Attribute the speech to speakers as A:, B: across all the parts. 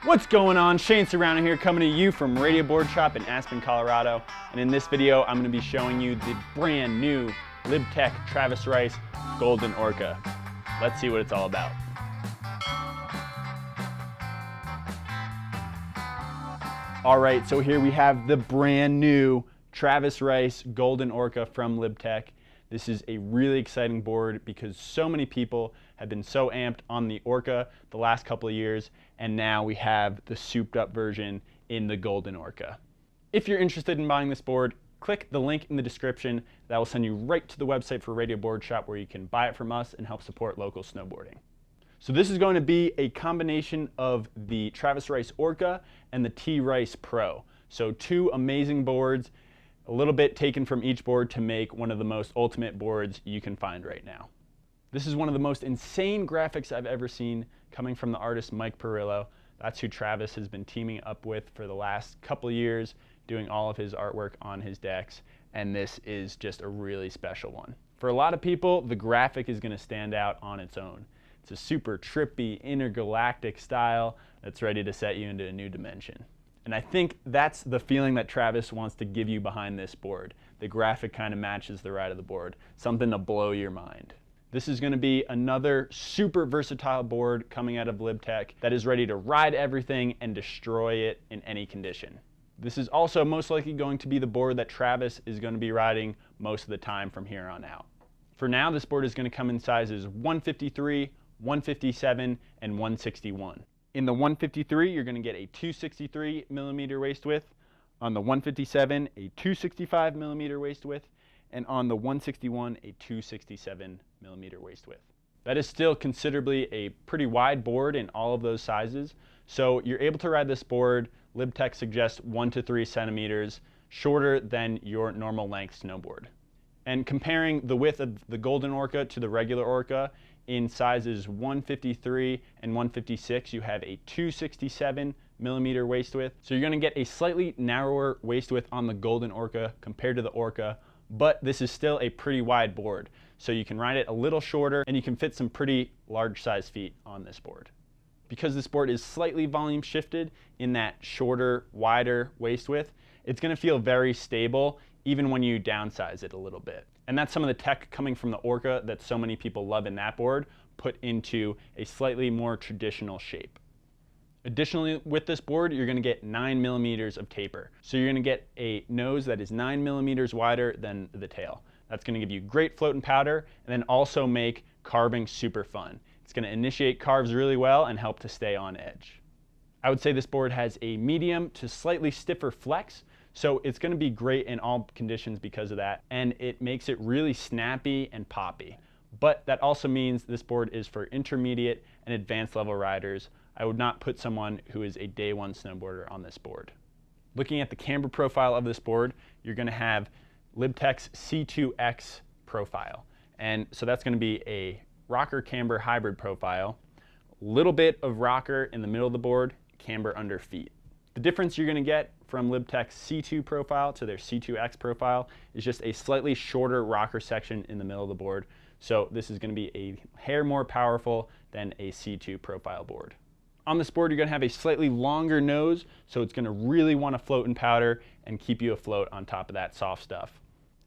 A: What's going on? Shane Serrano here, coming to you from Radio Boardshop in Aspen, Colorado. And in this video, I'm going to be showing you the brand new LibTech Travis Rice Golden Orca. Let's see what it's all about. All right, so here we have the brand new Travis Rice Golden Orca from LibTech. This is a really exciting board because so many people have been so amped on the Orca the last couple of years, and now we have the souped up version in the Golden Orca. If you're interested in buying this board, click the link in the description. That will send you right to the website for Radio Boardshop where you can buy it from us and help support local snowboarding. So this is going to be a combination of the Travis Rice Orca and the T Rice Pro. So two amazing boards, a little bit taken from each board to make one of the most ultimate boards you can find right now. This is one of the most insane graphics I've ever seen, coming from the artist Mike Perillo. That's who Travis has been teaming up with for the last couple of years, doing all of his artwork on his decks, and this is just a really special one. For a lot of people, the graphic is going to stand out on its own. It's a super trippy, intergalactic style that's ready to set you into a new dimension. And I think that's the feeling that Travis wants to give you behind this board. The graphic kind of matches the ride of the board, something to blow your mind. This is going to be another super versatile board coming out of LibTech that is ready to ride everything and destroy it in any condition. This is also most likely going to be the board that Travis is going to be riding most of the time from here on out. For now, this board is going to come in sizes 153, 157, and 161. In the 153, you're going to get a 263 millimeter waist width. On the 157, a 265 millimeter waist width. And on the 161, a 267 millimeter waist width. That is still considerably a pretty wide board in all of those sizes. So you're able to ride this board. LibTech suggests 1 to 3 centimeters shorter than your normal length snowboard. And comparing the width of the Golden Orca to the regular Orca, in sizes 153 and 156, you have a 267 millimeter waist width. So you're going to get a slightly narrower waist width on the Golden Orca compared to the Orca, but this is still a pretty wide board. So you can ride it a little shorter and you can fit some pretty large size feet on this board. Because this board is slightly volume shifted in that shorter, wider waist width, it's going to feel very stable even when you downsize it a little bit. And that's some of the tech coming from the Orca that so many people love in that board, put into a slightly more traditional shape. Additionally, with this board, you're going to get 9 millimeters of taper. So you're going to get a nose that is 9 millimeters wider than the tail. That's going to give you great float and powder, and then also make carving super fun. It's going to initiate carves really well and help to stay on edge. I would say this board has a medium to slightly stiffer flex, so it's going to be great in all conditions because of that, and it makes it really snappy and poppy. But that also means this board is for intermediate and advanced level riders. I would not put someone who is a day one snowboarder on this board. Looking at the camber profile of this board, you're going to have LibTech's C2X profile. And so that's going to be a rocker camber hybrid profile, little bit of rocker in the middle of the board, camber under feet. The difference you're going to get from LibTech's C2 profile to their C2X profile is just a slightly shorter rocker section in the middle of the board. So this is going to be a hair more powerful than a C2 profile board. On this board, you're going to have a slightly longer nose, so it's going to really want to float in powder and keep you afloat on top of that soft stuff.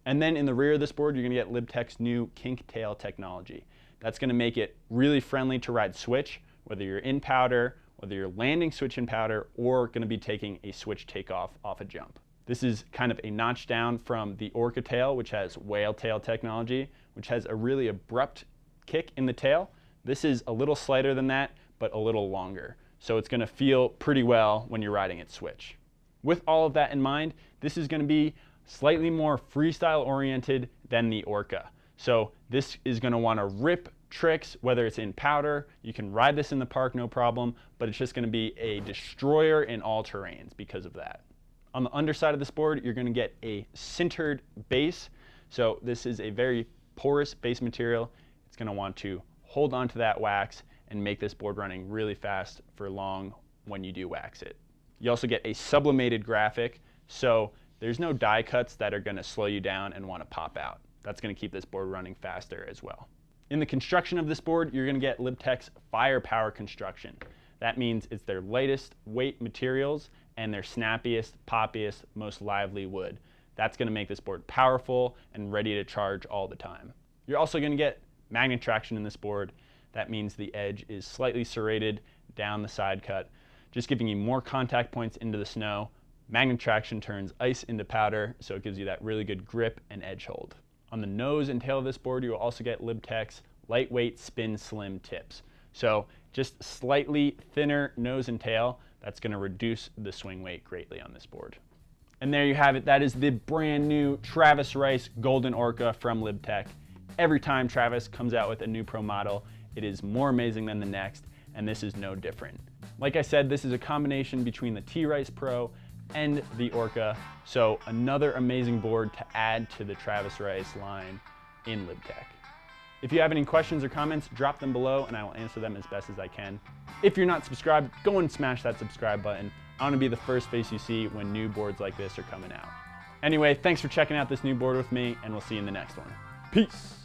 A: And then in the rear of this board, you're going to get LibTech's new kink tail technology. That's going to make it really friendly to ride switch, whether you're in powder, whether you're landing switch in powder, or going to be taking a switch takeoff off a jump. This is kind of a notch down from the Orca tail, which has whale tail technology, which has a really abrupt kick in the tail. This is a little slighter than that, but a little longer. So it's going to feel pretty well when you're riding it switch. With all of that in mind, this is going to be slightly more freestyle oriented than the Orca. So this is going to want to rip tricks, whether it's in powder. You can ride this in the park, no problem, but it's just going to be a destroyer in all terrains because of that. On the underside of this board, you're going to get a sintered base. So this is a very porous base material. It's going to want to hold onto that wax and make this board running really fast for long when you do wax it. You also get a sublimated graphic, so there's no die cuts that are going to slow you down and want to pop out. That's going to keep this board running faster as well. In the construction of this board, you're going to get LibTech's firepower construction. That means it's their lightest weight materials and their snappiest, poppiest, most lively wood. That's going to make this board powerful and ready to charge all the time. You're also going to get magnet traction in this board. That means the edge is slightly serrated down the side cut, just giving you more contact points into the snow. Magnet traction turns ice into powder, so it gives you that really good grip and edge hold. On the nose and tail of this board, you will also get Libtech's lightweight spin slim tips. So just slightly thinner nose and tail, that's going to reduce the swing weight greatly on this board. And there you have it. That is the brand new Travis Rice Golden Orca from Libtech. Every time Travis comes out with a new pro model, it is more amazing than the next, and this is no different. Like I said, this is a combination between the T-Rice Pro and the Orca, so another amazing board to add to the Travis Rice line in Libtech. If you have any questions or comments, drop them below and I will answer them as best as I can. If you're not subscribed, go and smash that subscribe button. I want to be the first face you see when new boards like this are coming out. Anyway, thanks for checking out this new board with me, and we'll see you in the next one. Peace!